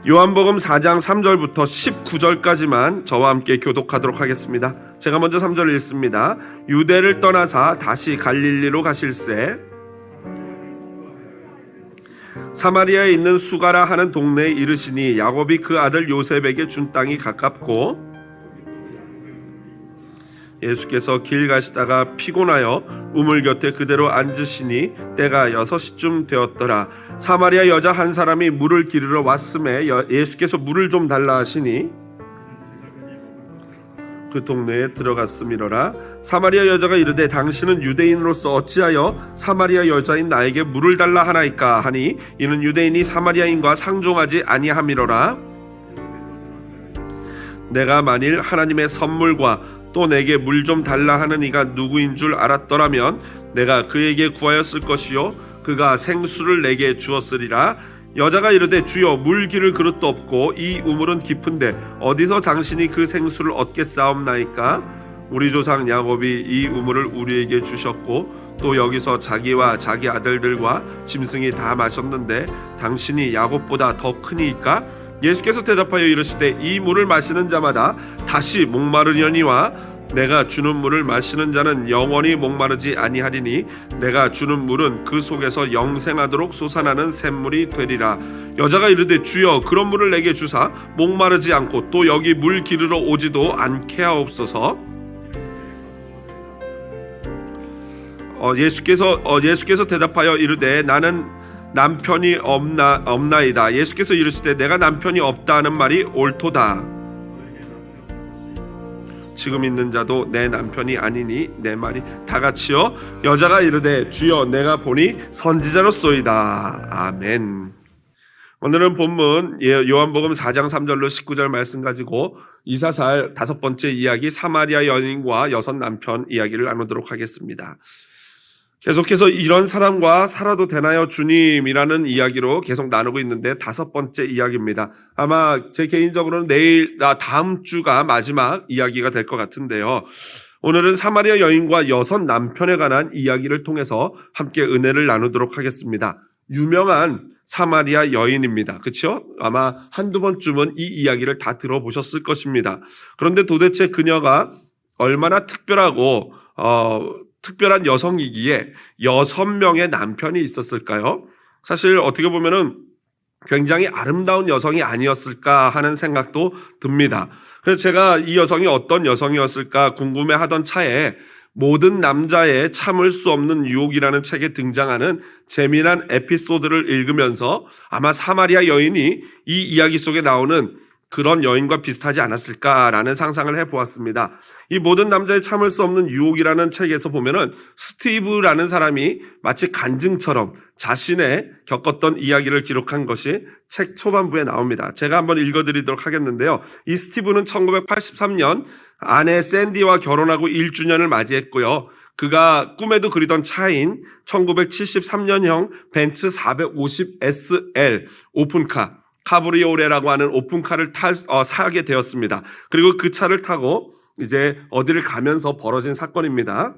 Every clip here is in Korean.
요한복음 4장 3절부터 19절까지만 저와 함께 교독하도록 하겠습니다. 제가 먼저 3절을 읽습니다. 유대를 떠나사 다시 갈릴리로 가실새 사마리아에 있는 수가라 하는 동네에 이르시니 야곱이 그 아들 요셉에게 준 땅이 가깝고 예수께서 길 가시다가 피곤하여 우물 곁에 그대로 앉으시니 때가 6시쯤 되었더라. 사마리아 여자 한 사람이 물을 기르러 왔음에 예수께서 물을 좀 달라 하시니 그 동네에 들어갔음이로라. 사마리아 여자가 이르되 당신은 유대인으로서 어찌하여 사마리아 여자인 나에게 물을 달라 하나이까 하니 이는 유대인이 사마리아인과 상종하지 아니함이로라. 내가 만일 하나님의 선물과 또 내게 물 좀 달라 하는 이가 누구인 줄 알았더라면 내가 그에게 구하였을 것이요 그가 생수를 내게 주었으리라. 여자가 이르되 주여 물 기를 그릇도 없고 이 우물은 깊은데 어디서 당신이 그 생수를 얻겠사옵나이까? 우리 조상 야곱이 이 우물을 우리에게 주셨고 또 여기서 자기와 자기 아들들과 짐승이 다 마셨는데 당신이 야곱보다 더 크니까? 예수께서 대답하여 이르시되 이 물을 마시는 자마다 다시 목마르려니와 내가 주는 물을 마시는 자는 영원히 목마르지 아니하리니 내가 주는 물은 그 속에서 영생하도록 솟아나는 샘물이 되리라. 여자가 이르되 주여 그런 물을 내게 주사 목마르지 않고 또 여기 물 기르러 오지도 않게 하옵소서. 예수께서 대답하여 이르되 나는 남편이 없나이다. 예수께서 이르시되 내가 남편이 없다 하는 말이 옳도다. 지금 있는 자도 내 남편이 아니니 내 말이 다 같이요. 여자가 이르되 주여 내가 보니 선지자로소이다. 아멘. 오늘은 본문 요한복음 4장 3절로 19절 말씀 가지고 이사살 5번째 이야기 사마리아 여인과 6 남편 이야기를 나누도록 하겠습니다. 계속해서 이런 사람과 살아도 되나요 주님이라는 이야기로 계속 나누고 있는데 5번째 이야기입니다. 아마 제 개인적으로는 다음 주가 마지막 이야기가 될 것 같은데요. 오늘은 사마리아 여인과 6 남편에 관한 이야기를 통해서 함께 은혜를 나누도록 하겠습니다. 유명한 사마리아 여인입니다. 그렇죠? 아마 한두 번쯤은 이 이야기를 다 들어보셨을 것입니다. 그런데 도대체 그녀가 얼마나 특별한 여성이기에 6명의 남편이 있었을까요? 사실 어떻게 보면은 굉장히 아름다운 여성이 아니었을까 하는 생각도 듭니다. 그래서 제가 이 여성이 어떤 여성이었을까 궁금해하던 차에 모든 남자의 참을 수 없는 유혹이라는 책에 등장하는 재미난 에피소드를 읽으면서 아마 사마리아 여인이 이 이야기 속에 나오는 그런 여인과 비슷하지 않았을까라는 상상을 해보았습니다. 이 모든 남자의 참을 수 없는 유혹이라는 책에서 보면은 스티브라는 사람이 마치 간증처럼 자신의 겪었던 이야기를 기록한 것이 책 초반부에 나옵니다. 제가 한번 읽어드리도록 하겠는데요. 이 스티브는 1983년 아내 샌디와 결혼하고 1주년을 맞이했고요. 그가 꿈에도 그리던 차인 1973년형 벤츠 450SL 오픈카 카브리올레라고 하는 오픈카를 사게 되었습니다. 그리고 그 차를 타고 이제 어디를 가면서 벌어진 사건입니다.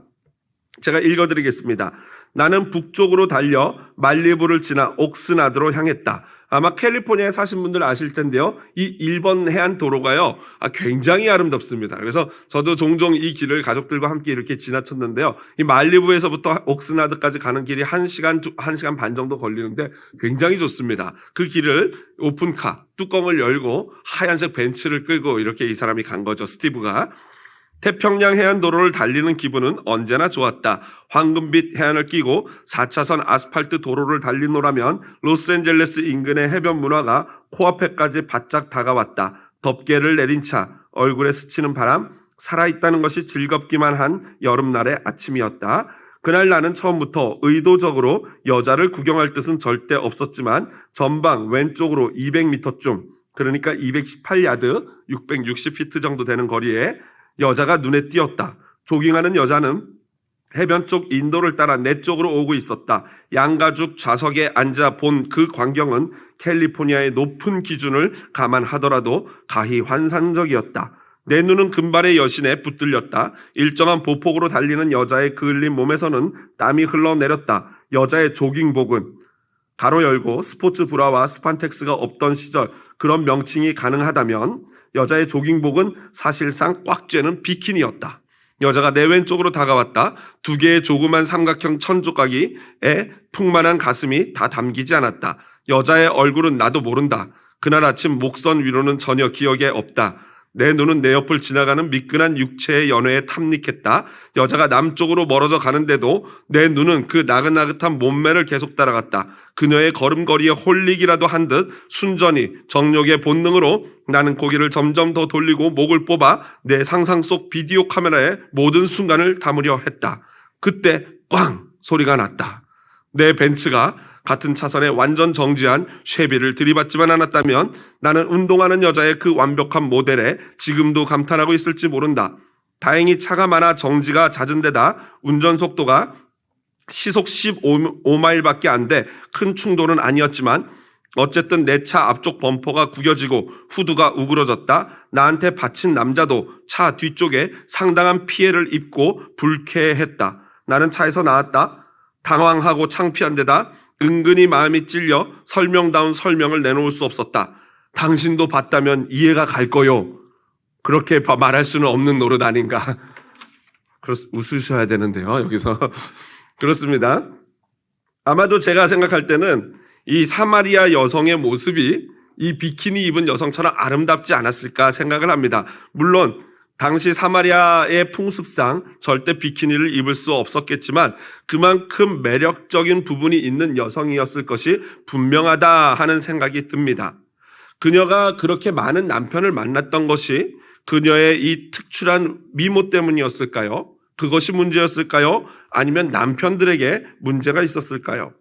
제가 읽어드리겠습니다. 나는 북쪽으로 달려 말리부를 지나 옥스나드로 향했다. 아마 캘리포니아에 사신 분들 아실 텐데요. 이 1번 해안 도로가요. 굉장히 아름답습니다. 그래서 저도 종종 이 길을 가족들과 함께 이렇게 지나쳤는데요. 이 말리부에서부터 옥스나드까지 가는 길이 1시간 반 정도 걸리는데 굉장히 좋습니다. 그 길을 오픈카 뚜껑을 열고 하얀색 벤츠를 끌고 이렇게 이 사람이 간 거죠. 스티브가. 태평양 해안도로를 달리는 기분은 언제나 좋았다. 황금빛 해안을 끼고 4차선 아스팔트 도로를 달리노라면 로스앤젤레스 인근의 해변 문화가 코앞에까지 바짝 다가왔다. 덮개를 내린 차, 얼굴에 스치는 바람, 살아있다는 것이 즐겁기만 한 여름날의 아침이었다. 그날 나는 처음부터 의도적으로 여자를 구경할 뜻은 절대 없었지만 전방 왼쪽으로 200m쯤, 그러니까 218야드, 660피트 정도 되는 거리에 여자가 눈에 띄었다. 조깅하는 여자는 해변 쪽 인도를 따라 내 쪽으로 오고 있었다. 양가죽 좌석에 앉아 본 그 광경은 캘리포니아의 높은 기준을 감안하더라도 가히 환상적이었다. 내 눈은 금발의 여신에 붙들렸다. 일정한 보폭으로 달리는 여자의 그을린 몸에서는 땀이 흘러내렸다. 여자의 조깅복은 가로 열고 스포츠 브라와 스판텍스가 없던 시절 그런 명칭이 가능하다면 여자의 조깅복은 사실상 꽉 쬐는 비키니였다. 여자가 내 왼쪽으로 다가왔다. 두 개의 조그만 삼각형 천조각기에 풍만한 가슴이 다 담기지 않았다. 여자의 얼굴은 나도 모른다. 그날 아침 목선 위로는 전혀 기억에 없다. 내 눈은 내 옆을 지나가는 미끈한 육체의 연회에 탐닉했다. 여자가 남쪽으로 멀어져 가는데도 내 눈은 그 나긋나긋한 몸매를 계속 따라갔다. 그녀의 걸음걸이에 홀리기라도 한 듯 순전히 정욕의 본능으로 나는 고개를 점점 더 돌리고 목을 뽑아 내 상상 속 비디오 카메라에 모든 순간을 담으려 했다. 그때 꽝 소리가 났다. 내 벤츠가 같은 차선에 완전 정지한 쉐비를 들이받지만 않았다면 나는 운동하는 여자의 그 완벽한 모델에 지금도 감탄하고 있을지 모른다. 다행히 차가 많아 정지가 잦은 데다 운전 속도가 시속 15마일밖에 안 돼 큰 충돌은 아니었지만 어쨌든 내 차 앞쪽 범퍼가 구겨지고 후드가 우그러졌다. 나한테 받친 남자도 차 뒤쪽에 상당한 피해를 입고 불쾌했다. 나는 차에서 나왔다. 당황하고 창피한 데다 은근히 마음이 찔려 설명다운 설명을 내놓을 수 없었다. 당신도 봤다면 이해가 갈 거요. 그렇게 말할 수는 없는 노릇 아닌가. 웃으셔야 되는데요, 여기서. 그렇습니다. 아마도 제가 생각할 때는 이 사마리아 여성의 모습이 이 비키니 입은 여성처럼 아름답지 않았을까 생각을 합니다. 물론 당시 사마리아의 풍습상 절대 비키니를 입을 수 없었겠지만 그만큼 매력적인 부분이 있는 여성이었을 것이 분명하다 하는 생각이 듭니다. 그녀가 그렇게 많은 남편을 만났던 것이 그녀의 이 특출한 미모 때문이었을까요? 그것이 문제였을까요? 아니면 남편들에게 문제가 있었을까요?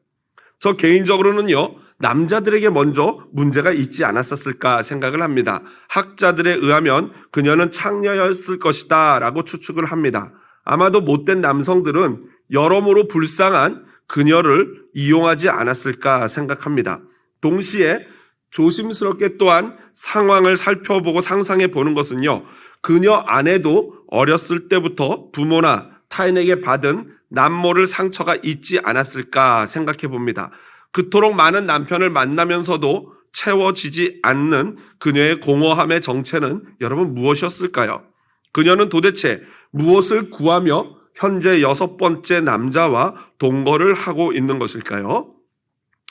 저 개인적으로는요, 남자들에게 먼저 문제가 있지 않았었을까 생각을 합니다. 학자들에 의하면 그녀는 창녀였을 것이다 라고 추측을 합니다. 아마도 못된 남성들은 여러모로 불쌍한 그녀를 이용하지 않았을까 생각합니다. 동시에 조심스럽게 또한 상황을 살펴보고 상상해 보는 것은요, 그녀 아내도 어렸을 때부터 부모나 타인에게 받은 남모를 상처가 있지 않았을까 생각해 봅니다. 그토록 많은 남편을 만나면서도 채워지지 않는 그녀의 공허함의 정체는 여러분 무엇이었을까요? 그녀는 도대체 무엇을 구하며 현재 6번째 남자와 동거를 하고 있는 것일까요?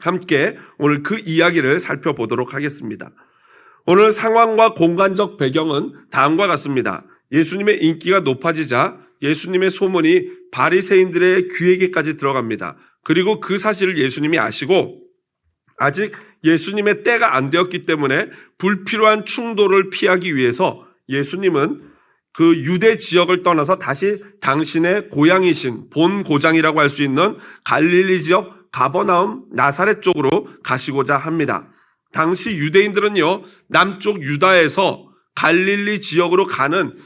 함께 오늘 그 이야기를 살펴보도록 하겠습니다. 오늘 상황과 공간적 배경은 다음과 같습니다. 예수님의 인기가 높아지자 예수님의 소문이 바리새인들의 귀에게까지 들어갑니다. 그리고 그 사실을 예수님이 아시고 아직 예수님의 때가 안 되었기 때문에 불필요한 충돌을 피하기 위해서 예수님은 그 유대 지역을 떠나서 다시 당신의 고향이신 본 고장이라고 할 수 있는 갈릴리 지역 가버나움 나사렛 쪽으로 가시고자 합니다. 당시 유대인들은요, 남쪽 유다에서 갈릴리 지역으로 가는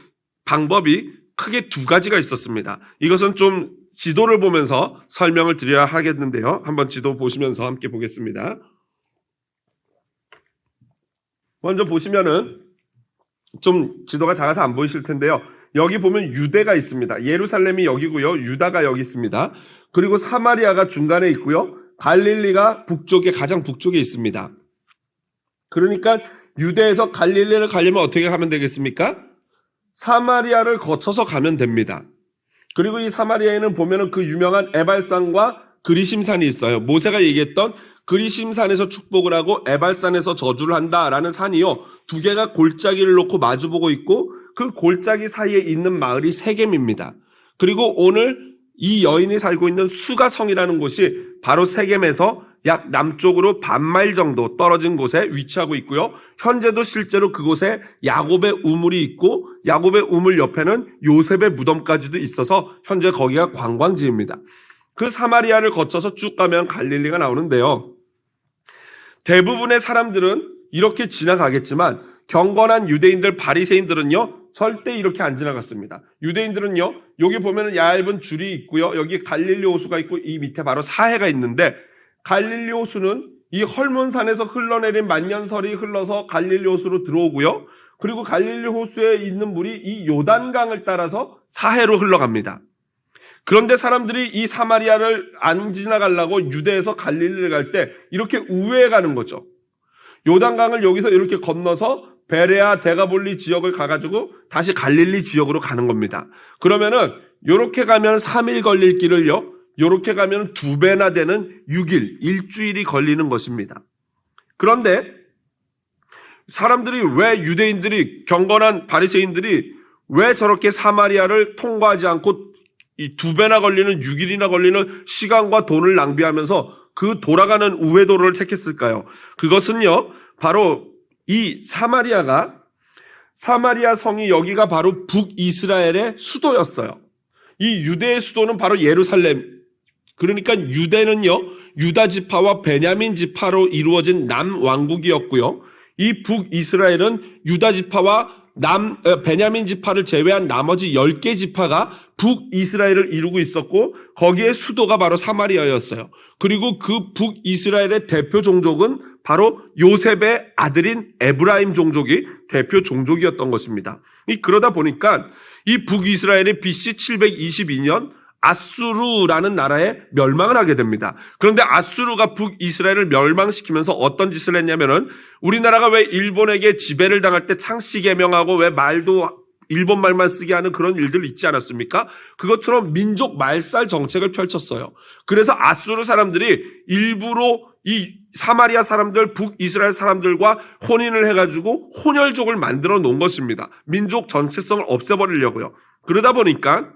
방법이 크게 두 가지가 있었습니다. 이것은 좀 지도를 보면서 설명을 드려야 하겠는데요. 한번 지도 보시면서 함께 보겠습니다. 먼저 보시면은 좀 지도가 작아서 안 보이실 텐데요. 여기 보면 유대가 있습니다. 예루살렘이 여기고요. 유다가 여기 있습니다. 그리고 사마리아가 중간에 있고요. 갈릴리가 북쪽에 가장 북쪽에 있습니다. 그러니까 유대에서 갈릴리를 가려면 어떻게 가면 되겠습니까? 사마리아를 거쳐서 가면 됩니다. 그리고 이 사마리아에는 보면은 그 유명한 에발산과 그리심산이 있어요. 모세가 얘기했던 그리심산에서 축복을 하고 에발산에서 저주를 한다라는 산이요, 두 개가 골짜기를 놓고 마주보고 있고 그 골짜기 사이에 있는 마을이 세겜입니다. 그리고 오늘 이 여인이 살고 있는 수가성이라는 곳이 바로 세겜에서 약 남쪽으로 반마일 정도 떨어진 곳에 위치하고 있고요. 현재도 실제로 그곳에 야곱의 우물이 있고 야곱의 우물 옆에는 요셉의 무덤까지도 있어서 현재 거기가 관광지입니다. 그 사마리아를 거쳐서 쭉 가면 갈릴리가 나오는데요. 대부분의 사람들은 이렇게 지나가겠지만 경건한 유대인들, 바리새인들은요, 절대 이렇게 안 지나갔습니다. 유대인들은요, 여기 보면 얇은 줄이 있고요. 여기 갈릴리 호수가 있고 이 밑에 바로 사해가 있는데 갈릴리 호수는 이 헐몬산에서 흘러내린 만년설이 흘러서 갈릴리 호수로 들어오고요. 그리고 갈릴리 호수에 있는 물이 이 요단강을 따라서 사해로 흘러갑니다. 그런데 사람들이 이 사마리아를 안 지나가려고 유대에서 갈릴리를 갈 때 이렇게 우회해 가는 거죠. 요단강을 여기서 이렇게 건너서 베레아 데가볼리 지역을 가가지고 다시 갈릴리 지역으로 가는 겁니다. 그러면은 요렇게 가면 3일 걸릴 길을요, 요렇게 가면 2배나 되는 6일, 일주일이 걸리는 것입니다. 그런데 사람들이 왜, 유대인들이, 경건한 바리새인들이 왜 저렇게 사마리아를 통과하지 않고 이 2배나 걸리는, 6일이나 걸리는 시간과 돈을 낭비하면서 그 돌아가는 우회도로를 택했을까요? 그것은요, 바로 이 사마리아 성이 여기가 바로 북이스라엘의 수도였어요. 이 유대의 수도는 바로 예루살렘. 그러니까 유대는요, 유다 지파와 베냐민 지파로 이루어진 남왕국이었고요. 이 북이스라엘은 유다 지파와 베냐민 지파를 제외한 나머지 10개 지파가 북이스라엘을 이루고 있었고, 거기에 수도가 바로 사마리아였어요. 그리고 그 북이스라엘의 대표 종족은 바로 요셉의 아들인 에브라임 종족이 대표 종족이었던 것입니다. 그러다 보니까 이 북이스라엘이 BC 722년 아수르라는 나라에 멸망을 하게 됩니다. 그런데 아수르가 북이스라엘을 멸망시키면서 어떤 짓을 했냐면은, 우리나라가 왜 일본에게 지배를 당할 때 창씨 개명하고 왜 말도 일본 말만 쓰게 하는 그런 일들 있지 않았습니까? 그것처럼 민족 말살 정책을 펼쳤어요. 그래서 아수르 사람들이 일부러 이 사마리아 사람들, 북이스라엘 사람들과 혼인을 해가지고 혼혈족을 만들어 놓은 것입니다. 민족 전체성을 없애버리려고요. 그러다 보니까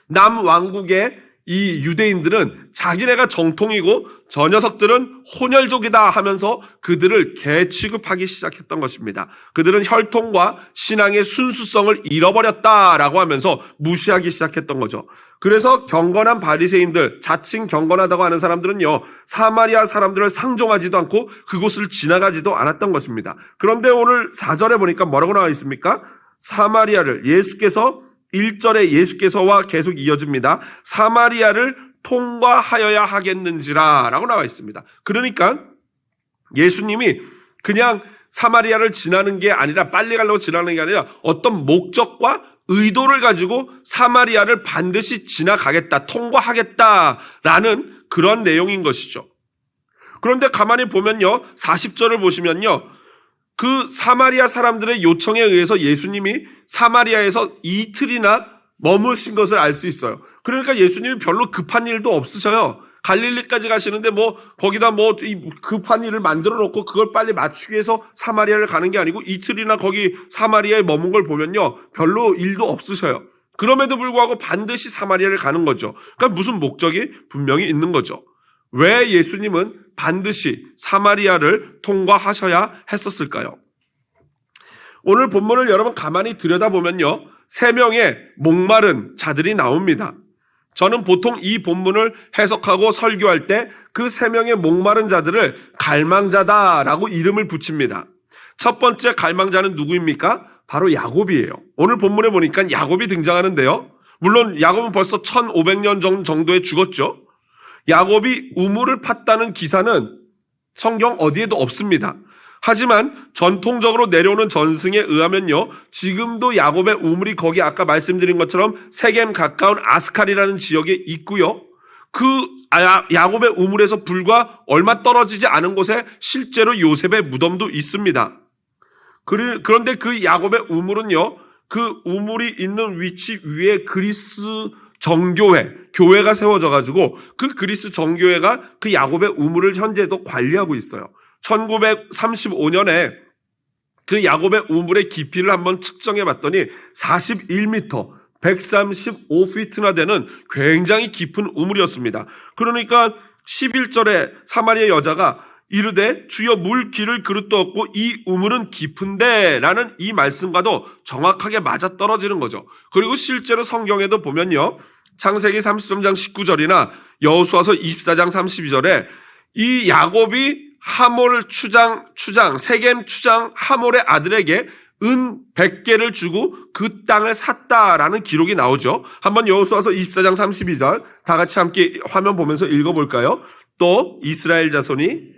남왕국의 이 유대인들은 자기네가 정통이고 저 녀석들은 혼혈족이다 하면서 그들을 개 취급하기 시작했던 것입니다. 그들은 혈통과 신앙의 순수성을 잃어버렸다라고 하면서 무시하기 시작했던 거죠. 그래서 경건한 바리새인들, 자칭 경건하다고 하는 사람들은요, 사마리아 사람들을 상종하지도 않고 그곳을 지나가지도 않았던 것입니다. 그런데 오늘 4절에 보니까 뭐라고 나와 있습니까? 사마리아를, 예수께서 1절에 예수께서와 계속 이어집니다. 사마리아를 통과하여야 하겠는지라 라고 나와 있습니다. 그러니까 예수님이 그냥 사마리아를 지나는 게 아니라, 빨리 가려고 지나는 게 아니라 어떤 목적과 의도를 가지고 사마리아를 반드시 지나가겠다, 통과하겠다라는 그런 내용인 것이죠. 그런데 가만히 보면요, 40절을 보시면요, 그 사마리아 사람들의 요청에 의해서 예수님이 사마리아에서 이틀이나 머무신 것을 알 수 있어요. 그러니까 예수님이 별로 급한 일도 없으셔요. 갈릴리까지 가시는데 거기다 이 급한 일을 만들어 놓고 그걸 빨리 맞추기 위해서 사마리아를 가는 게 아니고 이틀이나 거기 사마리아에 머문 걸 보면요, 별로 일도 없으셔요. 그럼에도 불구하고 반드시 사마리아를 가는 거죠. 그러니까 무슨 목적이 분명히 있는 거죠. 왜 예수님은 반드시 사마리아를 통과하셔야 했었을까요? 오늘 본문을 여러분 가만히 들여다보면요, 3명의 목마른 자들이 나옵니다. 저는 보통 이 본문을 해석하고 설교할 때 그 3명의 목마른 자들을 갈망자다라고 이름을 붙입니다. 첫 번째 갈망자는 누구입니까? 바로 야곱이에요. 오늘 본문에 보니까 야곱이 등장하는데요, 물론 야곱은 벌써 1500년 정도에 죽었죠. 야곱이 우물을 팠다는 기사는 성경 어디에도 없습니다. 하지만 전통적으로 내려오는 전승에 의하면요, 지금도 야곱의 우물이 거기 아까 말씀드린 것처럼 세겜 가까운 아스칼이라는 지역에 있고요. 그 야곱의 우물에서 불과 얼마 떨어지지 않은 곳에 실제로 요셉의 무덤도 있습니다. 그런데 그 야곱의 우물은요, 그 우물이 있는 위치 위에 그리스 교회가 세워져 가지고 그 그리스 정교회가 그 야곱의 우물을 현재도 관리하고 있어요. 1935년에 그 야곱의 우물의 깊이를 한번 측정해 봤더니 41m, 135피트나 되는 굉장히 깊은 우물이었습니다. 그러니까 11절에 사마리아 여자가 이르되 주여 물 기를 그릇도 없고 이 우물은 깊은데 라는 이 말씀과도 정확하게 맞아떨어지는 거죠. 그리고 실제로 성경에도 보면요, 창세기 33장 19절이나 여호수아서 24장 32절에 이 야곱이 하몰 추장 세겜 추장 하몰의 아들에게 은 100개를 주고 그 땅을 샀다라는 기록이 나오죠. 한번 여호수아서 24장 32절 다 같이 함께 화면 보면서 읽어볼까요? 또 이스라엘 자손이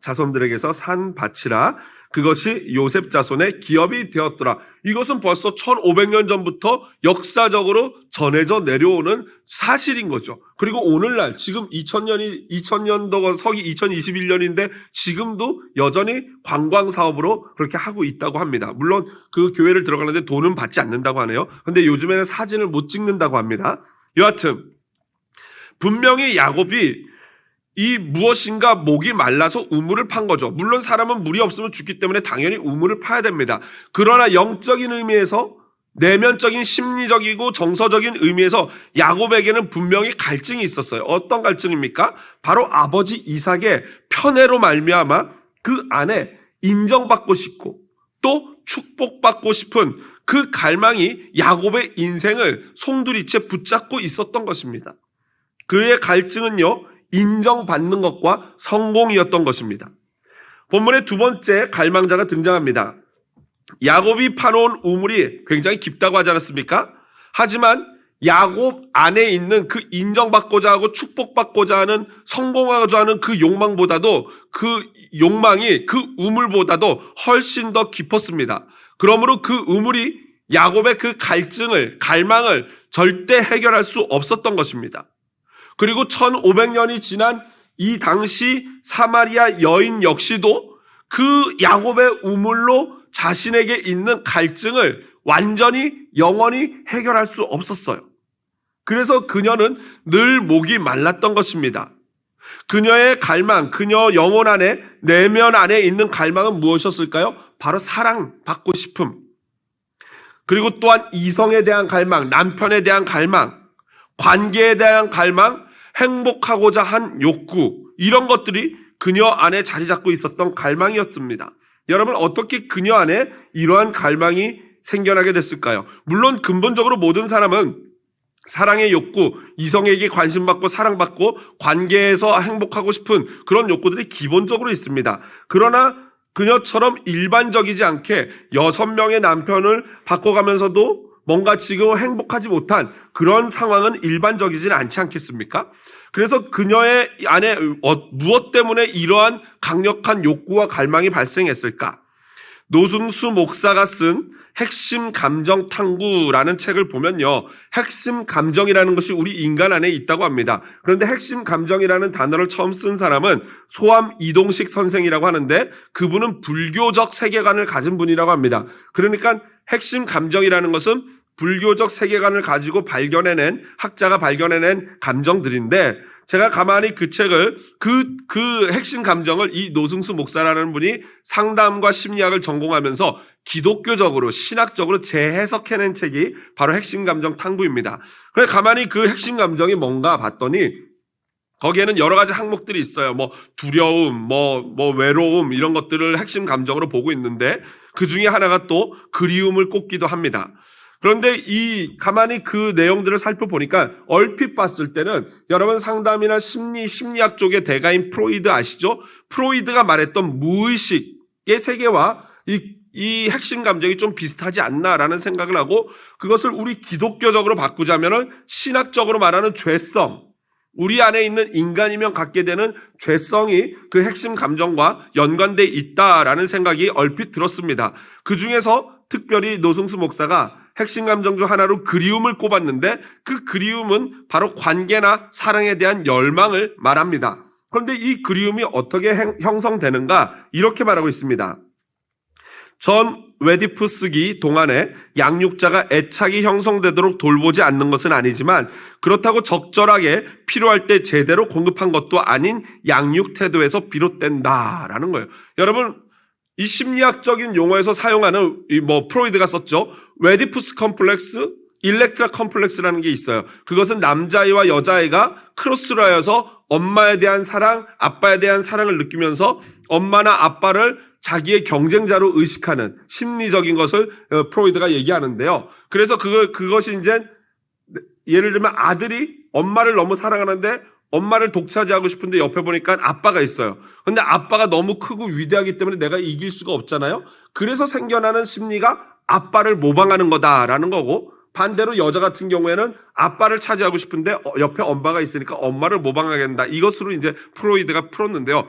자손들에게서 산 밭이라 그것이 요셉 자손의 기업이 되었더라. 이것은 벌써 1500년 전부터 역사적으로 전해져 내려오는 사실인 거죠. 그리고 오늘날 지금 2000년도가 서기 2021년인데 지금도 여전히 관광 사업으로 그렇게 하고 있다고 합니다. 물론 그 교회를 들어가는데 돈은 받지 않는다고 하네요. 근데 요즘에는 사진을 못 찍는다고 합니다. 여하튼 분명히 야곱이 이 무엇인가 목이 말라서 우물을 판 거죠. 물론 사람은 물이 없으면 죽기 때문에 당연히 우물을 파야 됩니다. 그러나 영적인 의미에서, 내면적인 심리적이고 정서적인 의미에서 야곱에게는 분명히 갈증이 있었어요. 어떤 갈증입니까? 바로 아버지 이삭의 편애로 말미암아 그 안에 인정받고 싶고 또 축복받고 싶은 그 갈망이 야곱의 인생을 송두리째 붙잡고 있었던 것입니다. 그의 갈증은요, 인정받는 것과 성공이었던 것입니다. 본문의 두 번째 갈망자가 등장합니다. 야곱이 파놓은 우물이 굉장히 깊다고 하지 않았습니까? 하지만 야곱 안에 있는 그 인정받고자 하고 축복받고자 하는, 성공하고자 하는 그 욕망보다도, 그 욕망이 그 우물보다도 훨씬 더 깊었습니다. 그러므로 그 우물이 야곱의 그 갈망을 절대 해결할 수 없었던 것입니다. 그리고 1500년이 지난 이 당시 사마리아 여인 역시도 그 야곱의 우물로 자신에게 있는 갈증을 완전히 영원히 해결할 수 없었어요. 그래서 그녀는 늘 목이 말랐던 것입니다. 그녀의 갈망, 그녀 영혼 안에, 내면 안에 있는 갈망은 무엇이었을까요? 바로 사랑받고 싶음. 그리고 또한 이성에 대한 갈망, 남편에 대한 갈망, 관계에 대한 갈망, 행복하고자 한 욕구, 이런 것들이 그녀 안에 자리 잡고 있었던 갈망이었습니다. 여러분, 어떻게 그녀 안에 이러한 갈망이 생겨나게 됐을까요? 물론 근본적으로 모든 사람은 사랑의 욕구, 이성에게 관심받고 사랑받고 관계에서 행복하고 싶은 그런 욕구들이 기본적으로 있습니다. 그러나 그녀처럼 일반적이지 않게 6명의 남편을 바꿔가면서도 뭔가 지금 행복하지 못한 그런 상황은 일반적이지는 않지 않겠습니까? 그래서 그녀의 안에 무엇 때문에 이러한 강력한 욕구와 갈망이 발생했을까? 노승수 목사가 쓴 핵심 감정 탐구라는 책을 보면요, 핵심 감정이라는 것이 우리 인간 안에 있다고 합니다. 그런데 핵심 감정이라는 단어를 처음 쓴 사람은 소암 이동식 선생이라고 하는데, 그분은 불교적 세계관을 가진 분이라고 합니다. 그러니까 핵심 감정이라는 것은 불교적 세계관을 가지고 학자가 발견해낸 감정들인데, 제가 가만히 그 책을, 그 핵심 감정을 이 노승수 목사라는 분이 상담과 심리학을 전공하면서 기독교적으로, 신학적으로 재해석해낸 책이 바로 핵심 감정 탐구입니다. 그래서 가만히 그 핵심 감정이 뭔가 봤더니 거기에는 여러 가지 항목들이 있어요. 두려움, 외로움, 이런 것들을 핵심 감정으로 보고 있는데, 그 중에 하나가 또 그리움을 꼽기도 합니다. 그런데 가만히 그 내용들을 살펴보니까 얼핏 봤을 때는, 여러분 상담이나 심리학 쪽의 대가인 프로이드 아시죠? 프로이드가 말했던 무의식의 세계와 이 핵심 감정이 좀 비슷하지 않나라는 생각을 하고, 그것을 우리 기독교적으로 바꾸자면은 신학적으로 말하는 죄성, 우리 안에 있는 인간이면 갖게 되는 죄성이 그 핵심 감정과 연관돼 있다라는 생각이 얼핏 들었습니다. 그 중에서 특별히 노승수 목사가 핵심 감정 중 하나로 그리움을 꼽았는데, 그 그리움은 바로 관계나 사랑에 대한 열망을 말합니다. 그런데 이 그리움이 어떻게 형성되는가, 이렇게 말하고 있습니다. 전 웨디푸스기 동안에 양육자가 애착이 형성되도록 돌보지 않는 것은 아니지만, 그렇다고 적절하게 필요할 때 제대로 공급한 것도 아닌 양육 태도에서 비롯된다라는 거예요. 여러분, 이 심리학적인 용어에서 사용하는 프로이드가 썼죠. 웨디푸스 컴플렉스, 일렉트라 컴플렉스라는 게 있어요. 그것은 남자아이와 여자아이가 크로스로 하여서 엄마에 대한 사랑, 아빠에 대한 사랑을 느끼면서 엄마나 아빠를 자기의 경쟁자로 의식하는 심리적인 것을 프로이드가 얘기하는데요. 그래서 그것이 이제 예를 들면 아들이 엄마를 너무 사랑하는데 엄마를 독차지하고 싶은데 옆에 보니까 아빠가 있어요. 근데 아빠가 너무 크고 위대하기 때문에 내가 이길 수가 없잖아요. 그래서 생겨나는 심리가 아빠를 모방하는 거다라는 거고, 반대로 여자 같은 경우에는 아빠를 차지하고 싶은데 옆에 엄마가 있으니까 엄마를 모방하게 된다. 이것으로 이제 프로이드가 풀었는데요.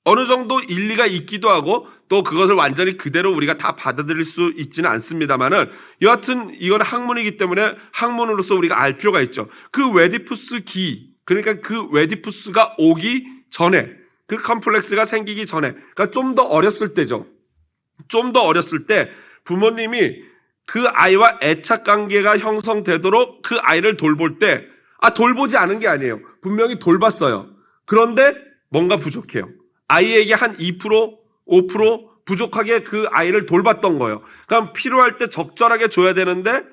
어느 정도 일리가 있기도 하고 또 그것을 완전히 그대로 우리가 다 받아들일 수 있지는 않습니다만은 여하튼 이건 학문이기 때문에 학문으로서 우리가 알 필요가 있죠. 그 웨디푸스 그러니까 그 웨디푸스가 오기 전에, 그 컴플렉스가 생기기 전에, 그러니까 좀 더 어렸을 때죠. 좀 더 어렸을 때 부모님이 그 아이와 애착 관계가 형성되도록 그 아이를 돌볼 때, 돌보지 않은 게 아니에요. 분명히 돌봤어요. 그런데 뭔가 부족해요. 아이에게 한 2%, 5% 부족하게 그 아이를 돌봤던 거예요. 그럼 필요할 때 적절하게 줘야 되는데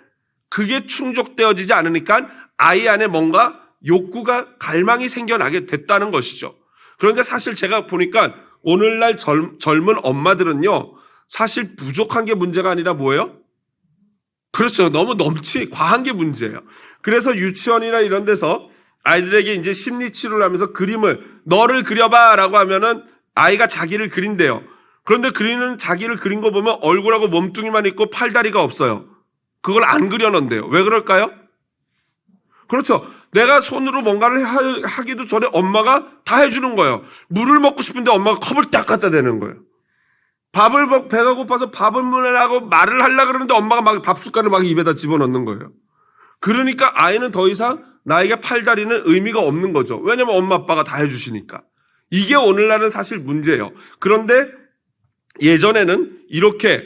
그게 충족되어지지 않으니까 아이 안에 뭔가 욕구가, 갈망이 생겨나게 됐다는 것이죠. 그런데 사실 제가 보니까 오늘날 젊은 엄마들은요, 사실 부족한 게 문제가 아니라 뭐예요? 그렇죠. 너무 과한 게 문제예요. 그래서 유치원이나 이런 데서 아이들에게 이제 심리 치료를 하면서 너를 그려봐 라고 하면은 아이가 자기를 그린대요. 그런데 자기를 그린 거 보면 얼굴하고 몸뚱이만 있고 팔다리가 없어요. 그걸 안 그려놓는데요. 왜 그럴까요? 그렇죠. 내가 손으로 뭔가를 하기도 전에 엄마가 다 해주는 거예요. 물을 먹고 싶은데 엄마가 컵을 딱 갖다 대는 거예요. 배가 고파서 밥을 먹으라고 말을 하려고 그러는데 엄마가 막 밥숟갈을 막 입에다 집어넣는 거예요. 그러니까 아이는 더 이상 나에게 팔다리는 의미가 없는 거죠. 왜냐면 엄마 아빠가 다 해주시니까. 이게 오늘날은 사실 문제예요. 그런데 예전에는 이렇게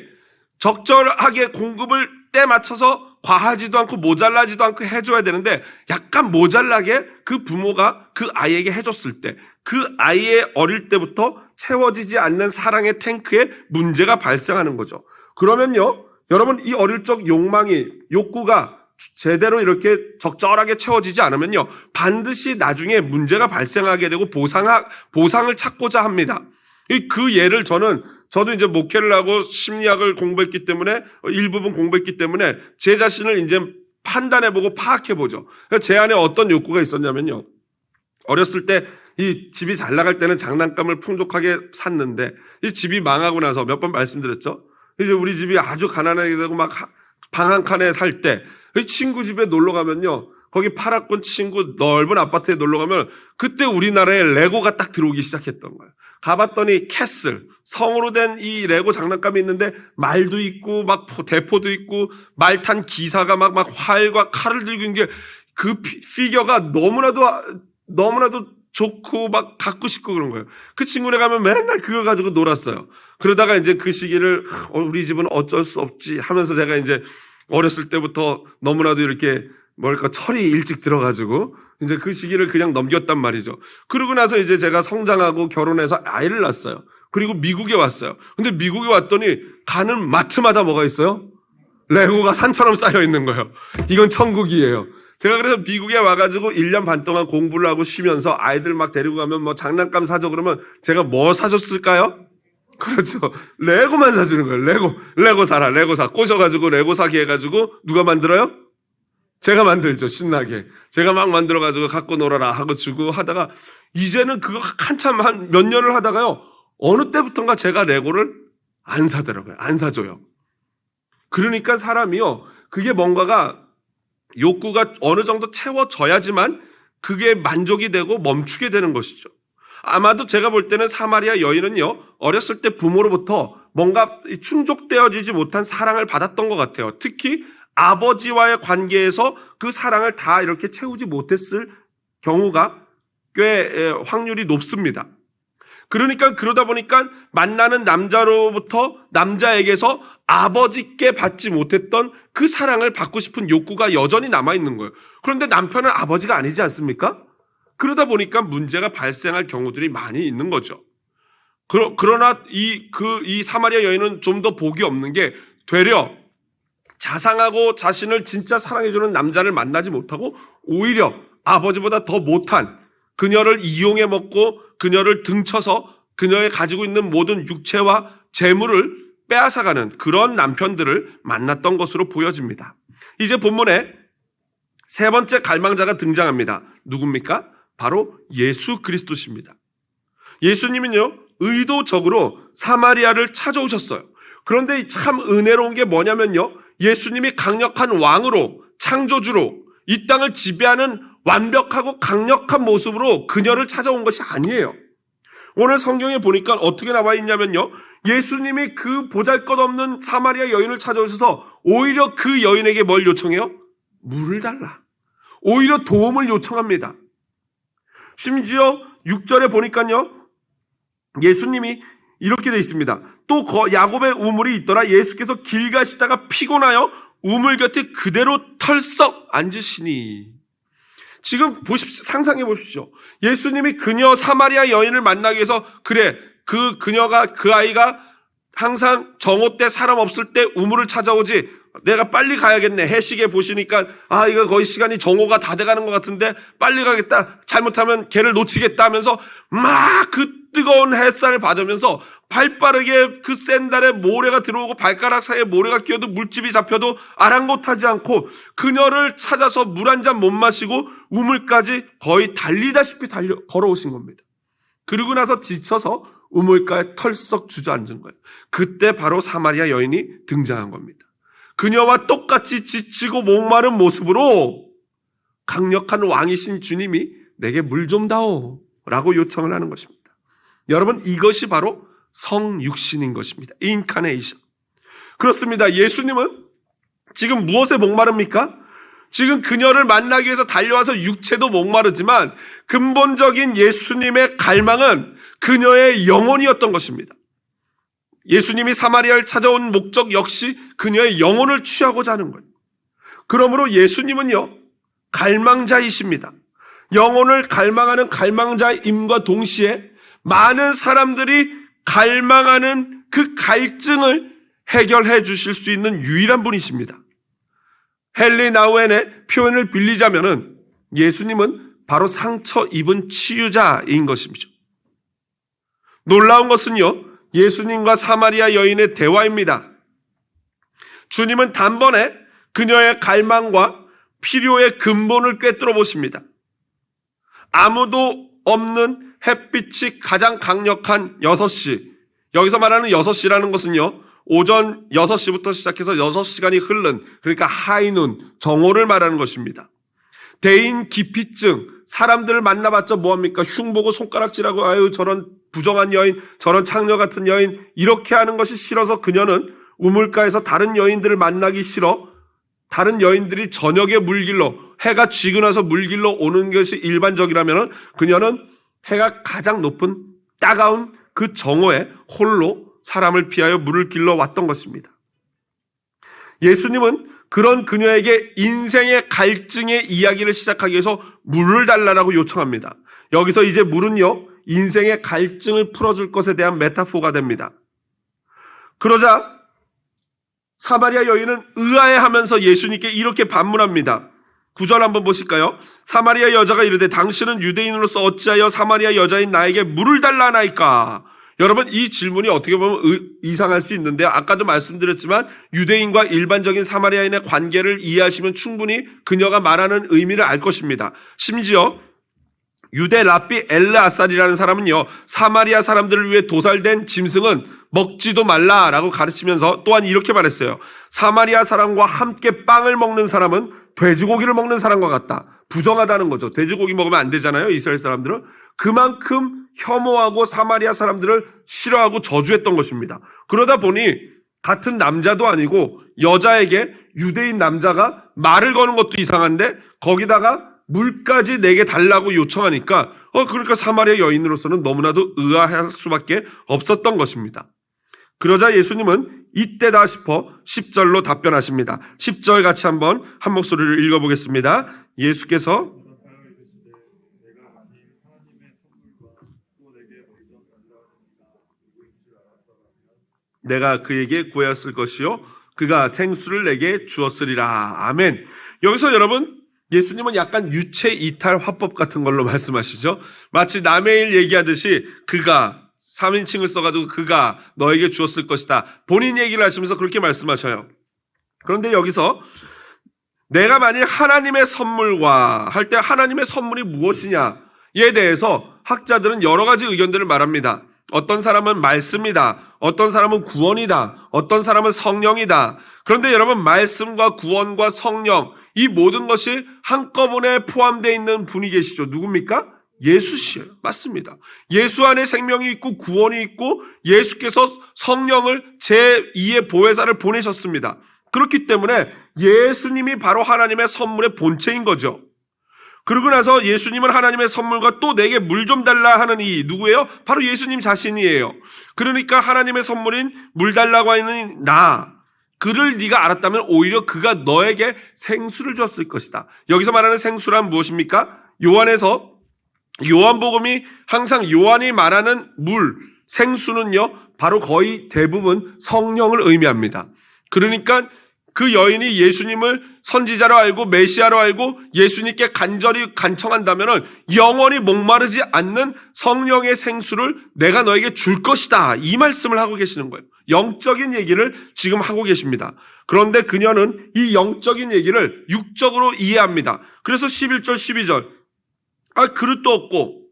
적절하게 공급을 때 맞춰서 과하지도 않고 모자라지도 않고 해줘야 되는데 약간 모자라게 그 부모가 그 아이에게 해줬을 때 그 아이의 어릴 때부터 채워지지 않는 사랑의 탱크에 문제가 발생하는 거죠. 그러면요, 여러분 이 어릴 적 욕구가 제대로 이렇게 적절하게 채워지지 않으면요, 반드시 나중에 문제가 발생하게 되고 보상을 찾고자 합니다. 그 예를 저도 이제 목회를 하고 심리학을 공부했기 때문에, 일부분 공부했기 때문에 제 자신을 이제 판단해보고 파악해보죠. 제 안에 어떤 욕구가 있었냐면요, 어렸을 때 이 집이 잘 나갈 때는 장난감을 풍족하게 샀는데 이 집이 망하고 나서 몇 번 말씀드렸죠. 이제 우리 집이 아주 가난하게 되고 막 방 한 칸에 살 때 친구 집에 놀러 가면요, 거기 파라군 친구 넓은 아파트에 놀러 가면 그때 우리나라에 레고가 딱 들어오기 시작했던 거예요. 가봤더니 캐슬, 성으로 된 이 레고 장난감이 있는데 말도 있고 막 대포도 있고 말 탄 기사가 막 활과 칼을 들고 있는 게 그 피겨가 너무나도 좋고 막 갖고 싶고 그런 거예요. 그 친구네 가면 맨날 그거 가지고 놀았어요. 그러다가 이제 그 시기를 우리 집은 어쩔 수 없지 하면서 제가 이제 어렸을 때부터 너무나도 이렇게 철이 일찍 들어가지고 이제 그 시기를 그냥 넘겼단 말이죠. 그러고 나서 이제 제가 성장하고 결혼해서 아이를 낳았어요. 그리고 미국에 왔어요. 근데 미국에 왔더니 가는 마트마다 뭐가 있어요? 레고가 산처럼 쌓여 있는 거예요. 이건 천국이에요. 제가 그래서 미국에 와가지고 1년 반 동안 공부를 하고 쉬면서 아이들 막 데리고 가면 장난감 사줘 그러면 제가 뭐 사줬을까요? 그렇죠. 레고만 사주는 거예요. 레고 사라. 레고 사. 꼬셔가지고 레고 사기 해가지고 누가 만들어요? 제가 만들죠. 신나게. 제가 막 만들어가지고 갖고 놀아라 하고 주고 하다가 이제는 그거 한참 한 몇 년을 하다가요, 어느 때부턴가 제가 레고를 안 사더라고요. 안 사줘요. 그러니까 사람이요, 그게 뭔가가 욕구가 어느 정도 채워져야지만 그게 만족이 되고 멈추게 되는 것이죠. 아마도 제가 볼 때는 사마리아 여인은요, 어렸을 때 부모로부터 뭔가 충족되어지지 못한 사랑을 받았던 것 같아요. 특히 아버지와의 관계에서 그 사랑을 다 이렇게 채우지 못했을 경우가 꽤 확률이 높습니다. 그러다 보니까 만나는 남자에게서 아버지께 받지 못했던 그 사랑을 받고 싶은 욕구가 여전히 남아있는 거예요. 그런데 남편은 아버지가 아니지 않습니까? 그러다 보니까 문제가 발생할 경우들이 많이 있는 거죠. 그러나 이 사마리아 여인은 좀 더 복이 없는 게 되려 자상하고 자신을 진짜 사랑해주는 남자를 만나지 못하고 오히려 아버지보다 더 못한 그녀를 이용해 먹고 그녀를 등쳐서 그녀의 가지고 있는 모든 육체와 재물을 빼앗아가는 그런 남편들을 만났던 것으로 보여집니다. 이제 본문에 세 번째 갈망자가 등장합니다. 누굽니까? 바로 예수 그리스도십니다. 예수님은요, 의도적으로 사마리아를 찾아오셨어요. 그런데 참 은혜로운 게 뭐냐면요, 예수님이 강력한 왕으로, 창조주로 이 땅을 지배하는 완벽하고 강력한 모습으로 그녀를 찾아온 것이 아니에요. 오늘 성경에 보니까 어떻게 나와 있냐면요, 예수님이 그 보잘것없는 사마리아 여인을 찾아오셔서 오히려 그 여인에게 뭘 요청해요? 물을 달라. 오히려 도움을 요청합니다. 심지어 6절에 보니까요, 예수님이 이렇게 돼 있습니다. 또 야곱의 우물이 있더라. 예수께서 길 가시다가 피곤하여 우물 곁에 그대로 털썩 앉으시니. 지금 보십시오. 상상해 보십시오. 예수님이 그녀 사마리아 여인을 만나기 위해서, 그래, 그 아이가 항상 정오 때 사람 없을 때 우물을 찾아오지, 내가 빨리 가야겠네. 해시계 보시니까 이거 거의 시간이 정오가 다 돼가는 것 같은데 빨리 가겠다. 잘못하면 걔를 놓치겠다 하면서 막 그 뜨거운 햇살을 받으면서 발빠르게 그 샌들에 모래가 들어오고 발가락 사이에 모래가 끼어도 물집이 잡혀도 아랑곳하지 않고 그녀를 찾아서 물 한 잔 못 마시고 우물까지 거의 달리다시피 걸어오신 겁니다. 그러고 나서 지쳐서 우물가에 털썩 주저앉은 거예요. 그때 바로 사마리아 여인이 등장한 겁니다. 그녀와 똑같이 지치고 목마른 모습으로 강력한 왕이신 주님이 내게 물 좀 다오 라고 요청을 하는 것입니다. 여러분, 이것이 바로 성육신인 것입니다. 인카네이션. 그렇습니다. 예수님은 지금 무엇에 목마릅니까? 지금 그녀를 만나기 위해서 달려와서 육체도 목마르지만 근본적인 예수님의 갈망은 그녀의 영혼이었던 것입니다. 예수님이 사마리아를 찾아온 목적 역시 그녀의 영혼을 취하고자 하는 거예요. 그러므로 예수님은요, 갈망자이십니다. 영혼을 갈망하는 갈망자임과 동시에 많은 사람들이 갈망하는 그 갈증을 해결해 주실 수 있는 유일한 분이십니다. 헨리 나우엔의 표현을 빌리자면은 예수님은 바로 상처 입은 치유자인 것이죠. 놀라운 것은요, 예수님과 사마리아 여인의 대화입니다. 주님은 단번에 그녀의 갈망과 필요의 근본을 꿰뚫어 보십니다. 아무도 없는 햇빛이 가장 강력한 6시, 여기서 말하는 6시라는 것은요, 오전 6시부터 시작해서 6시간이 흐른, 그러니까 하이눈, 정오를 말하는 것입니다. 대인 기피증, 사람들을 만나봤자 뭐합니까? 흉보고 손가락질하고 아유 저런 부정한 여인, 저런 창녀 같은 여인, 이렇게 하는 것이 싫어서 그녀는 우물가에서 다른 여인들을 만나기 싫어 다른 여인들이 저녁에 물길로, 해가 지고 나서 물길로 오는 것이 일반적이라면 그녀는 해가 가장 높은 따가운 그 정오에 홀로 사람을 피하여 물을 길러 왔던 것입니다. 예수님은 그런 그녀에게 인생의 갈증의 이야기를 시작하기 위해서 물을 달라고 요청합니다. 여기서 이제 물은요, 인생의 갈증을 풀어줄 것에 대한 메타포가 됩니다. 그러자 사마리아 여인은 의아해하면서 예수님께 이렇게 반문합니다. 9절 한번 보실까요? 사마리아 여자가 이르되 당신은 유대인으로서 어찌하여 사마리아 여자인 나에게 물을 달라나이까? 여러분, 이 질문이 어떻게 보면 이상할 수 있는데요. 아까도 말씀드렸지만 유대인과 일반적인 사마리아인의 관계를 이해하시면 충분히 그녀가 말하는 의미를 알 것입니다. 심지어 유대 랍비 엘르아살이라는 사람은요, 사마리아 사람들을 위해 도살된 짐승은 먹지도 말라라고 가르치면서 또한 이렇게 말했어요. 사마리아 사람과 함께 빵을 먹는 사람은 돼지고기를 먹는 사람과 같다. 부정하다는 거죠. 돼지고기 먹으면 안 되잖아요, 이스라엘 사람들은. 그만큼 혐오하고 사마리아 사람들을 싫어하고 저주했던 것입니다. 그러다 보니 같은 남자도 아니고 여자에게 유대인 남자가 말을 거는 것도 이상한데 거기다가 물까지 내게 달라고 요청하니까 그러니까 사마리아 여인으로서는 너무나도 의아할 수밖에 없었던 것입니다. 그러자 예수님은 이때다 싶어 10절로 답변하십니다. 10절 같이 한번 한 목소리를 읽어보겠습니다. 예수께서 내가 그에게 구하였을 것이요 그가 생수를 내게 주었으리라. 아멘. 여기서 여러분, 예수님은 약간 유체 이탈 화법 같은 걸로 말씀하시죠. 마치 남의 일 얘기하듯이 그가 3인칭을 써가지고 그가 너에게 주었을 것이다. 본인 얘기를 하시면서 그렇게 말씀하셔요. 그런데 여기서 내가 만일 하나님의 선물과 할 때 하나님의 선물이 무엇이냐에 대해서 학자들은 여러 가지 의견들을 말합니다. 어떤 사람은 말씀이다. 어떤 사람은 구원이다. 어떤 사람은 성령이다. 그런데 여러분, 말씀과 구원과 성령, 이 모든 것이 한꺼번에 포함되어 있는 분이 계시죠. 누굽니까? 예수시에요. 맞습니다. 예수 안에 생명이 있고 구원이 있고 예수께서 성령을 제2의 보혜사를 보내셨습니다. 그렇기 때문에 예수님이 바로 하나님의 선물의 본체인 거죠. 그러고 나서 예수님은 하나님의 선물과 또 내게 물 좀 달라 하는 이 누구예요? 바로 예수님 자신이에요. 그러니까 하나님의 선물인 물 달라고 하는 그를 네가 알았다면 오히려 그가 너에게 생수를 줬을 것이다. 여기서 말하는 생수란 무엇입니까? 요한복음이 항상 요한이 말하는 물, 생수는요, 바로 거의 대부분 성령을 의미합니다. 그러니까 그 여인이 예수님을 선지자로 알고 메시아로 알고 예수님께 간절히 간청한다면 영원히 목마르지 않는 성령의 생수를 내가 너에게 줄 것이다. 이 말씀을 하고 계시는 거예요. 영적인 얘기를 지금 하고 계십니다. 그런데 그녀는 이 영적인 얘기를 육적으로 이해합니다. 그래서 11절 12절 그릇도 없고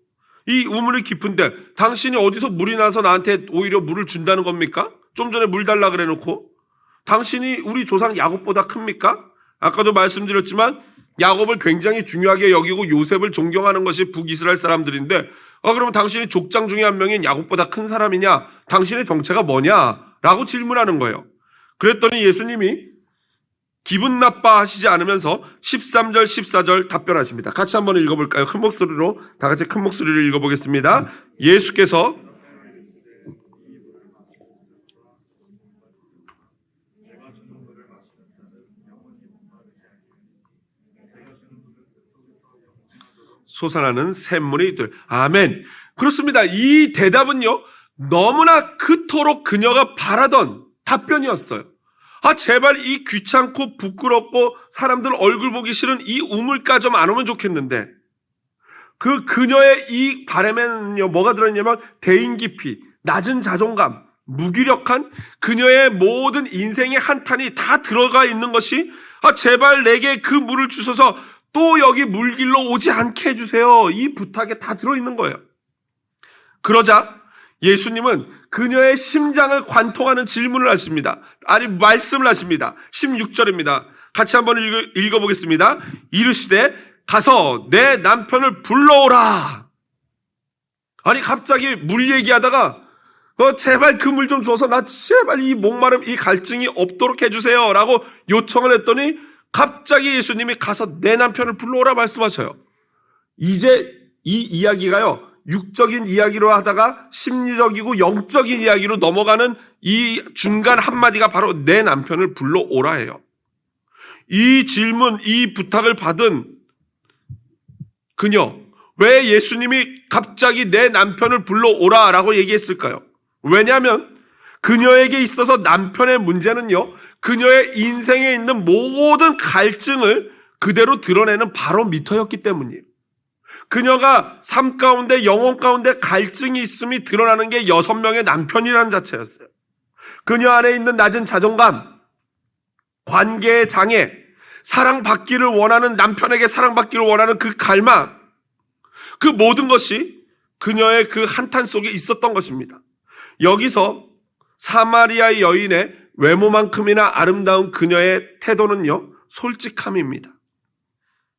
이 우물이 깊은데 당신이 어디서 물이 나서 나한테 오히려 물을 준다는 겁니까? 좀 전에 물 달라 그래 놓고 당신이 우리 조상 야곱보다 큽니까? 아까도 말씀드렸지만 야곱을 굉장히 중요하게 여기고 요셉을 존경하는 것이 북이스라엘 사람들인데 그러면 당신이 족장 중에 한 명인 야곱보다 큰 사람이냐? 당신의 정체가 뭐냐? 라고 질문하는 거예요. 그랬더니 예수님이 기분 나빠하시지 않으면서 13절 14절 답변하십니다. 같이 한번 읽어볼까요? 큰 목소리로 다 같이 큰 목소리로 읽어보겠습니다. 예수께서 솟아나는 샘물이 아멘. 그렇습니다. 이 대답은요 너무나 그토록 그녀가 바라던 답변이었어요. 제발 이 귀찮고 부끄럽고 사람들 얼굴 보기 싫은 이 우물가 좀 안 오면 좋겠는데 그녀의 이 바람에는요 뭐가 들어있냐면 대인 깊이, 낮은 자존감, 무기력한 그녀의 모든 인생의 한탄이 다 들어가 있는 것이 제발 내게 그 물을 주셔서 또 여기 물길로 오지 않게 해주세요. 이 부탁에 다 들어있는 거예요. 그러자 예수님은 그녀의 심장을 관통하는 질문을 하십니다. 말씀을 하십니다. 16절입니다. 같이 한번 읽어보겠습니다. 이르시되 가서 내 남편을 불러오라. 갑자기 물 얘기하다가 제발 그 물 좀 줘서 나 제발 이 목마름 이 갈증이 없도록 해주세요 라고 요청을 했더니 갑자기 예수님이 가서 내 남편을 불러오라 말씀하셔요. 이제 이 이야기가요 육적인 이야기로 하다가 심리적이고 영적인 이야기로 넘어가는 이 중간 한마디가 바로 내 남편을 불러오라예요. 이 질문, 이 부탁을 받은 그녀, 왜 예수님이 갑자기 내 남편을 불러오라라고 얘기했을까요? 왜냐하면 그녀에게 있어서 남편의 문제는요 그녀의 인생에 있는 모든 갈증을 그대로 드러내는 바로미터였기 때문이에요. 그녀가 삶 가운데 영혼 가운데 갈증이 있음이 드러나는 게 6명의 남편이라는 자체였어요. 그녀 안에 있는 낮은 자존감, 관계의 장애, 사랑받기를 원하는 남편에게 사랑받기를 원하는 그 갈망, 그 모든 것이 그녀의 그 한탄 속에 있었던 것입니다. 여기서 사마리아 여인의 외모만큼이나 아름다운 그녀의 태도는요 솔직함입니다.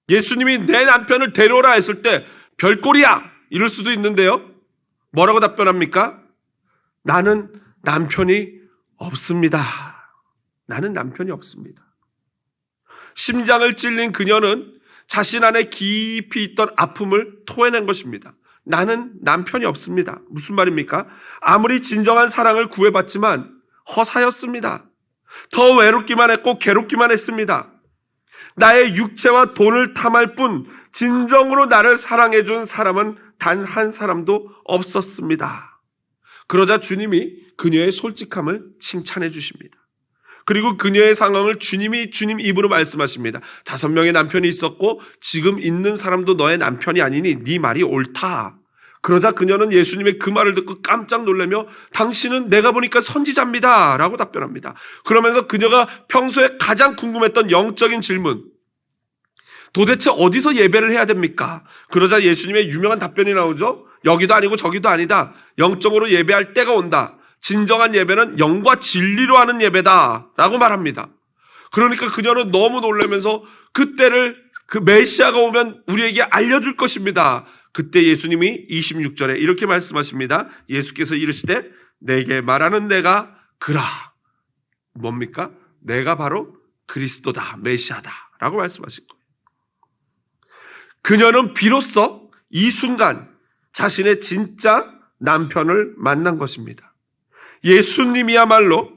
예수님이 내 남편을 데려오라 했을 때 별꼴이야 이럴 수도 있는데요 뭐라고 답변합니까? 나는 남편이 없습니다. 나는 남편이 없습니다. 심장을 찔린 그녀는 자신 안에 깊이 있던 아픔을 토해낸 것입니다. 나는 남편이 없습니다. 무슨 말입니까? 아무리 진정한 사랑을 구해봤지만 허사였습니다. 더 외롭기만 했고 괴롭기만 했습니다. 나의 육체와 돈을 탐할 뿐 진정으로 나를 사랑해준 사람은 단 한 사람도 없었습니다. 그러자 주님이 그녀의 솔직함을 칭찬해 주십니다. 그리고 그녀의 상황을 주님이 주님 입으로 말씀하십니다. 5명의 남편이 있었고 지금 있는 사람도 너의 남편이 아니니 네 말이 옳다. 그러자 그녀는 예수님의 그 말을 듣고 깜짝 놀라며 당신은 내가 보니까 선지자입니다 라고 답변합니다. 그러면서 그녀가 평소에 가장 궁금했던 영적인 질문, 도대체 어디서 예배를 해야 됩니까? 그러자 예수님의 유명한 답변이 나오죠. 여기도 아니고 저기도 아니다. 영적으로 예배할 때가 온다. 진정한 예배는 영과 진리로 하는 예배다 라고 말합니다. 그러니까 그녀는 너무 놀라면서 그때를 그 메시아가 오면 우리에게 알려줄 것입니다. 그때 예수님이 26절에 이렇게 말씀하십니다. 예수께서 이르시되 내게 말하는 내가 그라. 뭡니까? 내가 바로 그리스도다, 메시아다 라고 말씀하신 거예요. 그녀는 비로소 이 순간 자신의 진짜 남편을 만난 것입니다. 예수님이야말로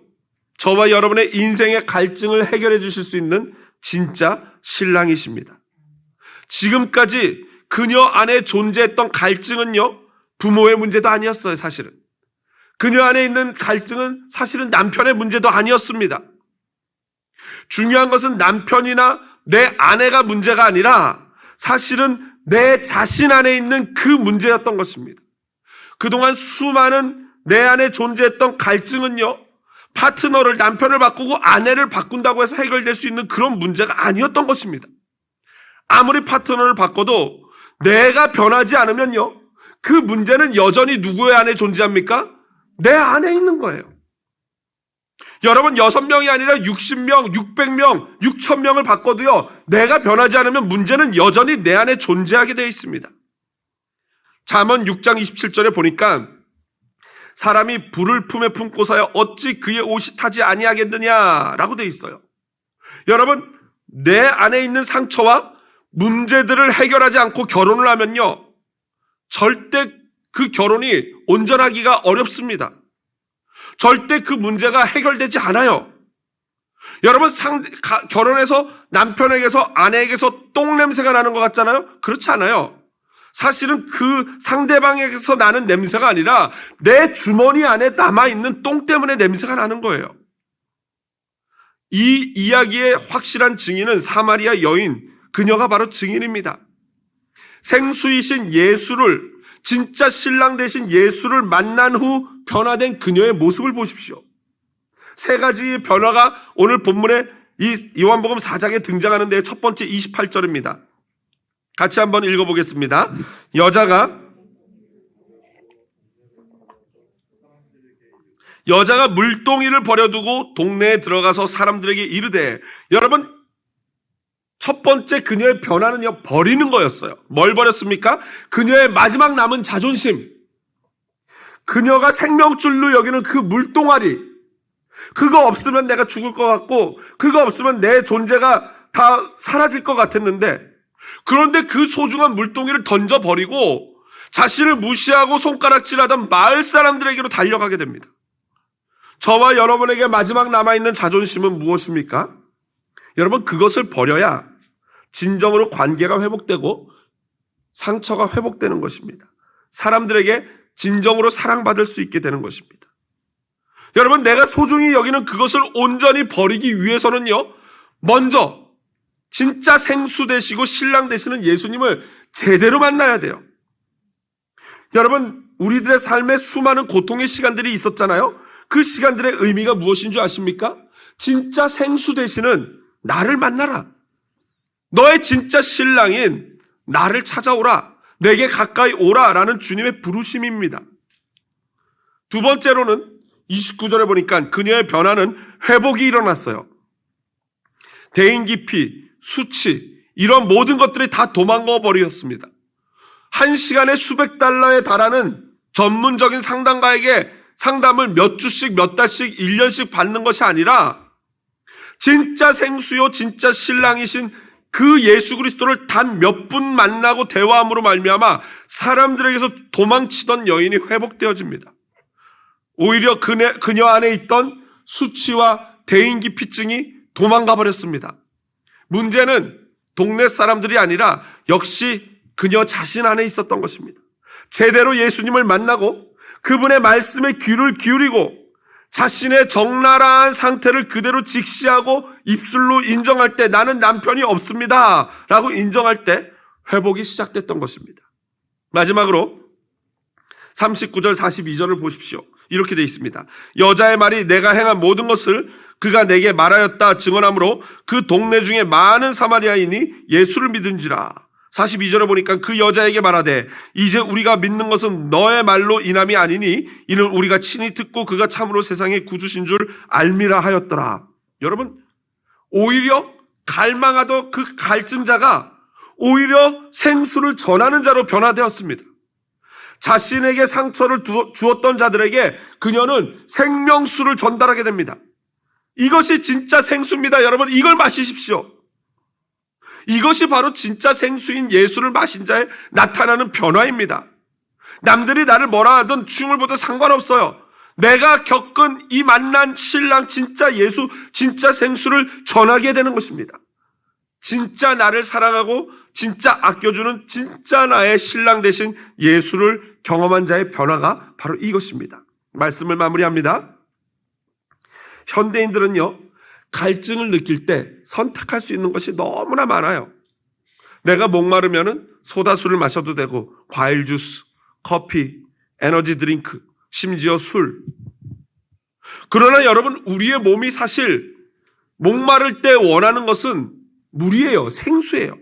저와 여러분의 인생의 갈증을 해결해 주실 수 있는 진짜 신랑이십니다. 지금까지 그녀 안에 존재했던 갈증은요, 부모의 문제도 아니었어요, 사실은. 그녀 안에 있는 갈증은 사실은 남편의 문제도 아니었습니다. 중요한 것은 남편이나 내 아내가 문제가 아니라 사실은 내 자신 안에 있는 그 문제였던 것입니다. 그동안 수많은 내 안에 존재했던 갈증은요, 파트너를, 남편을 바꾸고 아내를 바꾼다고 해서 해결될 수 있는 그런 문제가 아니었던 것입니다. 아무리 파트너를 바꿔도 내가 변하지 않으면요, 그 문제는 여전히 누구의 안에 존재합니까? 내 안에 있는 거예요. 여러분, 6명이 아니라 60명, 600명, 6,000명을 바꿔도요, 내가 변하지 않으면 문제는 여전히 내 안에 존재하게 되어 있습니다. 잠언 6장 27절에 보니까 사람이 불을 품에 품고서야 어찌 그의 옷이 타지 아니하겠느냐라고 되어 있어요. 여러분, 내 안에 있는 상처와 문제들을 해결하지 않고 결혼을 하면요, 절대 그 결혼이 온전하기가 어렵습니다. 절대 그 문제가 해결되지 않아요. 여러분, 결혼해서 남편에게서 아내에게서 똥 냄새가 나는 것 같잖아요? 그렇지 않아요. 사실은 그 상대방에게서 나는 냄새가 아니라 내 주머니 안에 남아있는 똥 때문에 냄새가 나는 거예요. 이 이야기의 확실한 증인은 사마리아 여인, 그녀가 바로 증인입니다. 생수이신 예수를, 진짜 신랑 되신 예수를 만난 후 변화된 그녀의 모습을 보십시오. 세 가지 변화가 오늘 본문에 이 요한복음 4장에 등장하는데 첫 번째 28절입니다. 같이 한번 읽어보겠습니다. 여자가 물동이를 버려두고 동네에 들어가서 사람들에게 이르되, 여러분, 첫 번째 그녀의 변화는요, 버리는 거였어요. 뭘 버렸습니까? 그녀의 마지막 남은 자존심. 그녀가 생명줄로 여기는 그 물동아리. 그거 없으면 내가 죽을 것 같고, 그거 없으면 내 존재가 다 사라질 것 같았는데, 그런데 그 소중한 물동이를 던져버리고 자신을 무시하고 손가락질하던 마을 사람들에게로 달려가게 됩니다. 저와 여러분에게 마지막 남아있는 자존심은 무엇입니까? 여러분, 그것을 버려야 진정으로 관계가 회복되고 상처가 회복되는 것입니다. 사람들에게 진정으로 사랑받을 수 있게 되는 것입니다. 여러분, 내가 소중히 여기는 그것을 온전히 버리기 위해서는요, 먼저 진짜 생수 되시고 신랑 되시는 예수님을 제대로 만나야 돼요. 여러분, 우리들의 삶에 수많은 고통의 시간들이 있었잖아요. 그 시간들의 의미가 무엇인 줄 아십니까? 진짜 생수 되시는 나를 만나라. 너의 진짜 신랑인 나를 찾아오라. 내게 가까이 오라라는 주님의 부르심입니다. 두 번째로는 29절에 보니까 그녀의 변화는 회복이 일어났어요. 대인 기피, 수치, 이런 모든 것들이 다 도망가 버렸습니다. 한 시간에 수백 달러에 달하는 전문적인 상담가에게 상담을 몇 주씩, 몇 달씩, 1년씩 받는 것이 아니라 진짜 생수요, 진짜 신랑이신 그 예수 그리스도를 단 몇 분 만나고 대화함으로 말미암아 사람들에게서 도망치던 여인이 회복되어집니다. 오히려 그녀 안에 있던 수치와 대인기피증이 도망가 버렸습니다. 문제는 동네 사람들이 아니라 역시 그녀 자신 안에 있었던 것입니다. 제대로 예수님을 만나고 그분의 말씀에 귀를 기울이고 자신의 적나라한 상태를 그대로 직시하고 입술로 인정할 때, 나는 남편이 없습니다 라고 인정할 때 회복이 시작됐던 것입니다. 마지막으로 39절 42절을 보십시오. 이렇게 되어 있습니다. 여자의 말이 내가 행한 모든 것을 그가 내게 말하였다 증언하므로 그 동네 중에 많은 사마리아인이 예수를 믿은지라. 42절에 보니까 그 여자에게 말하되 이제 우리가 믿는 것은 너의 말로 인함이 아니니 이는 우리가 친히 듣고 그가 참으로 세상의 구주신 줄 알미라 하였더라. 여러분, 오히려 갈망하던 그 갈증자가 오히려 생수를 전하는 자로 변화되었습니다. 자신에게 상처를 주었던 자들에게 그녀는 생명수를 전달하게 됩니다. 이것이 진짜 생수입니다. 여러분, 이걸 마시십시오. 이것이 바로 진짜 생수인 예수를 마신 자의 나타나는 변화입니다. 남들이 나를 뭐라 하든 춤을 보든 상관없어요. 내가 겪은 이 만난 신랑 진짜 예수, 진짜 생수를 전하게 되는 것입니다. 진짜 나를 사랑하고 진짜 아껴주는 진짜 나의 신랑 되신 예수를 경험한 자의 변화가 바로 이것입니다. 말씀을 마무리합니다. 현대인들은요, 갈증을 느낄 때 선택할 수 있는 것이 너무나 많아요. 내가 목마르면은 소다수를 마셔도 되고, 과일 주스, 커피, 에너지 드링크, 심지어 술. 그러나 여러분, 우리의 몸이 사실 목마를 때 원하는 것은 물이에요. 생수예요.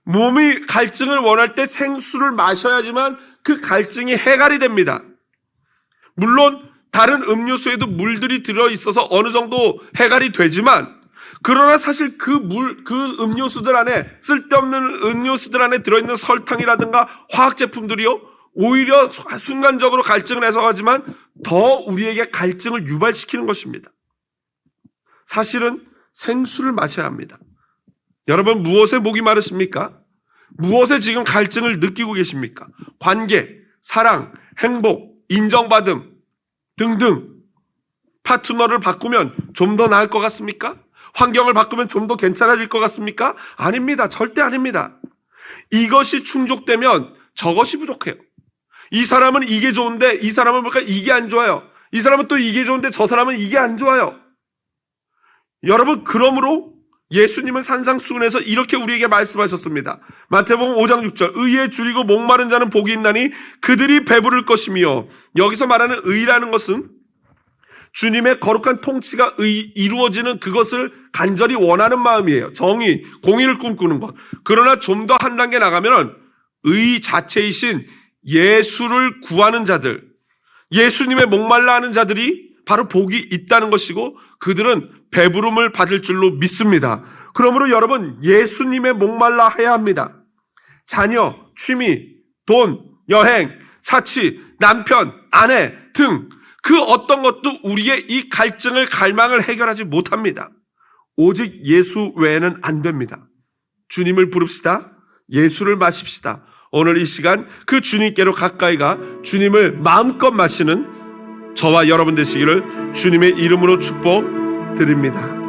몸이 갈증을 원할 때 생수를 마셔야지만 그 갈증이 해결이 됩니다. 물론 다른 음료수에도 물들이 들어있어서 어느 정도 해결이 되지만, 그러나 사실 그 음료수들 안에, 쓸데없는 음료수들 안에 들어있는 설탕이라든가 화학제품들이요, 오히려 순간적으로 갈증을 해소하지만 더 우리에게 갈증을 유발시키는 것입니다. 사실은 생수를 마셔야 합니다. 여러분, 무엇에 목이 마르십니까? 무엇에 지금 갈증을 느끼고 계십니까? 관계, 사랑, 행복, 인정받음 등등. 파트너를 바꾸면 좀 더 나을 것 같습니까? 환경을 바꾸면 좀 더 괜찮아질 것 같습니까? 아닙니다. 절대 아닙니다. 이것이 충족되면 저것이 부족해요. 이 사람은 이게 좋은데 이 사람은 뭘까? 이게 안 좋아요. 이 사람은 또 이게 좋은데 저 사람은 이게 안 좋아요. 여러분, 그러므로 예수님은 산상수훈에서 이렇게 우리에게 말씀하셨습니다. 마태복음 5장 6절, 의에 줄이고 목마른 자는 복이 있나니 그들이 배부를 것이며, 여기서 말하는 의라는 것은 주님의 거룩한 통치가 이루어지는 그것을 간절히 원하는 마음이에요. 정의, 공의를 꿈꾸는 것. 그러나 좀 더 한 단계 나가면 의 자체이신 예수를 구하는 자들, 예수님의 목말라 하는 자들이 바로 복이 있다는 것이고, 그들은 배부름을 받을 줄로 믿습니다. 그러므로 여러분, 예수님의 목말라 해야 합니다. 자녀, 취미, 돈, 여행, 사치, 남편, 아내 등 그 어떤 것도 우리의 이 갈증을, 갈망을 해결하지 못합니다. 오직 예수 외에는 안 됩니다. 주님을 부릅시다. 예수를 마십시다. 오늘 이 시간 그 주님께로 가까이 가 주님을 마음껏 마시는 저와 여러분 되시기를 주님의 이름으로 축복드립니다.